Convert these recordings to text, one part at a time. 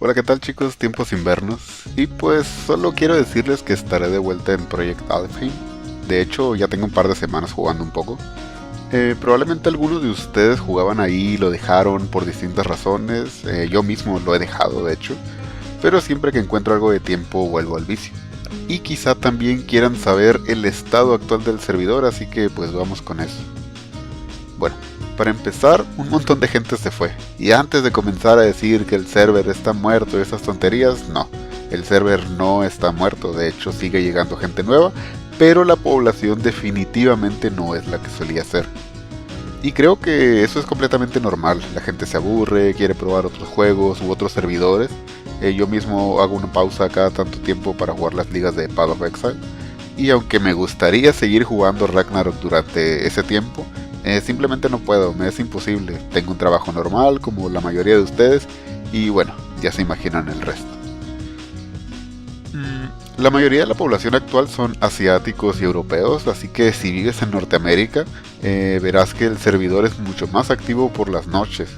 Hola, ¿qué tal chicos? Tiempos sin vernos. Y pues solo quiero decirles que estaré de vuelta en Project Alfheim. De hecho, ya tengo un par de semanas jugando un poco. Probablemente algunos de ustedes jugaban ahí y lo dejaron por distintas razones. Yo mismo lo he dejado, de hecho. Pero siempre que encuentro algo de tiempo vuelvo al vicio. Y quizá también quieran saber el estado actual del servidor, así que pues vamos con eso. Bueno, para empezar, un montón de gente se fue. Y antes de comenzar a decir que el server está muerto y esas tonterías, no. El server no está muerto, de hecho sigue llegando gente nueva, pero la población definitivamente no es la que solía ser. Y creo que eso es completamente normal. La gente se aburre, quiere probar otros juegos u otros servidores. Yo mismo hago una pausa cada tanto tiempo para jugar las ligas de Path of Exile. Y aunque me gustaría seguir jugando Ragnarok durante ese tiempo, simplemente no puedo, me es imposible. Tengo un trabajo normal como la mayoría de ustedes y bueno, ya se imaginan el resto. La mayoría de la población actual son asiáticos y europeos, así que si vives en Norteamérica, verás que el servidor es mucho más activo por las noches.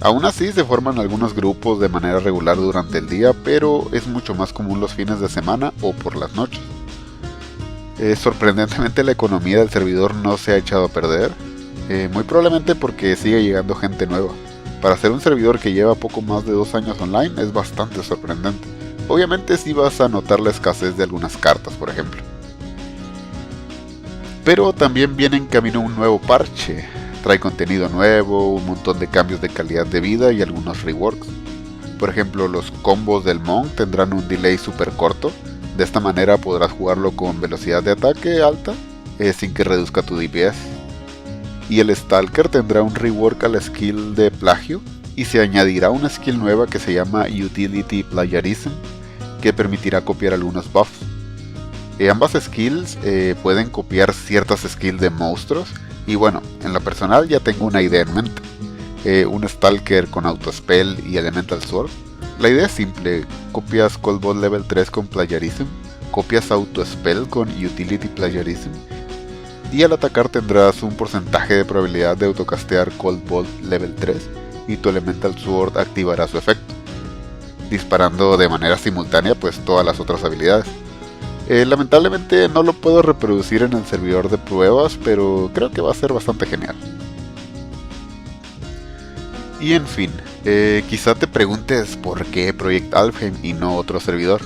Aún así se forman algunos grupos de manera regular durante el día, pero es mucho más común los fines de semana o por las noches. Sorprendentemente la economía del servidor no se ha echado a perder, muy probablemente porque sigue llegando gente nueva. Para ser un servidor que lleva poco más de 2 años online es bastante sorprendente. Obviamente sí vas a notar la escasez de algunas cartas, por ejemplo. Pero también viene en camino un nuevo parche. Trae contenido nuevo, un montón de cambios de calidad de vida y algunos reworks. Por ejemplo, los combos del Monk tendrán un delay super corto. De esta manera podrás jugarlo con velocidad de ataque alta, sin que reduzca tu DPS. Y el Stalker tendrá un rework a la skill de plagio, y se añadirá una skill nueva que se llama Utility Plagiarism, que permitirá copiar algunos buffs. Ambas skills pueden copiar ciertas skills de monstruos, y bueno, en lo personal ya tengo una idea en mente. Un Stalker con Autospell y Elemental Sword. La idea es simple: copias Cold Ball level 3 con Plagiarism, copias Autospell con Utility Plagiarism, y al atacar tendrás un porcentaje de probabilidad de autocastear Cold Ball level 3 y tu Elemental Sword activará su efecto, disparando de manera simultánea pues todas las otras habilidades. Lamentablemente no lo puedo reproducir en el servidor de pruebas, pero creo que va a ser bastante genial. Y en fin, quizá te preguntes por qué Project Alfheim y no otro servidor.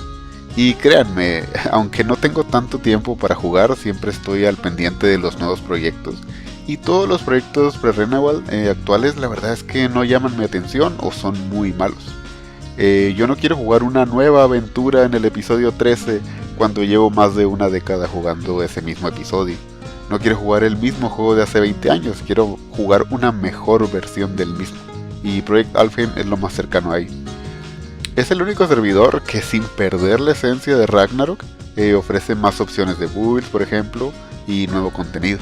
Y créanme, aunque no tengo tanto tiempo para jugar, siempre estoy al pendiente de los nuevos proyectos. Y todos los proyectos pre-Renewal actuales la verdad es que no llaman mi atención o son muy malos. Yo no quiero jugar una nueva aventura en el episodio 13 cuando llevo más de una década jugando ese mismo episodio. No quiero jugar el mismo juego de hace 20 años, quiero jugar una mejor versión del mismo. Y Project Alfheim es lo más cercano ahí. Es el único servidor que, sin perder la esencia de Ragnarok, ofrece más opciones de builds, por ejemplo, y nuevo contenido.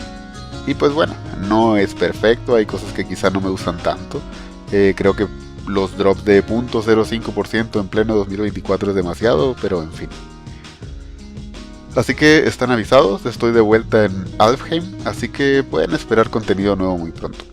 Y pues bueno, no es perfecto, hay cosas que quizá no me gustan tanto. Creo que los drops de 0.05% en pleno 2024 es demasiado, pero en fin. Así que están avisados, estoy de vuelta en Alfheim, así que pueden esperar contenido nuevo muy pronto.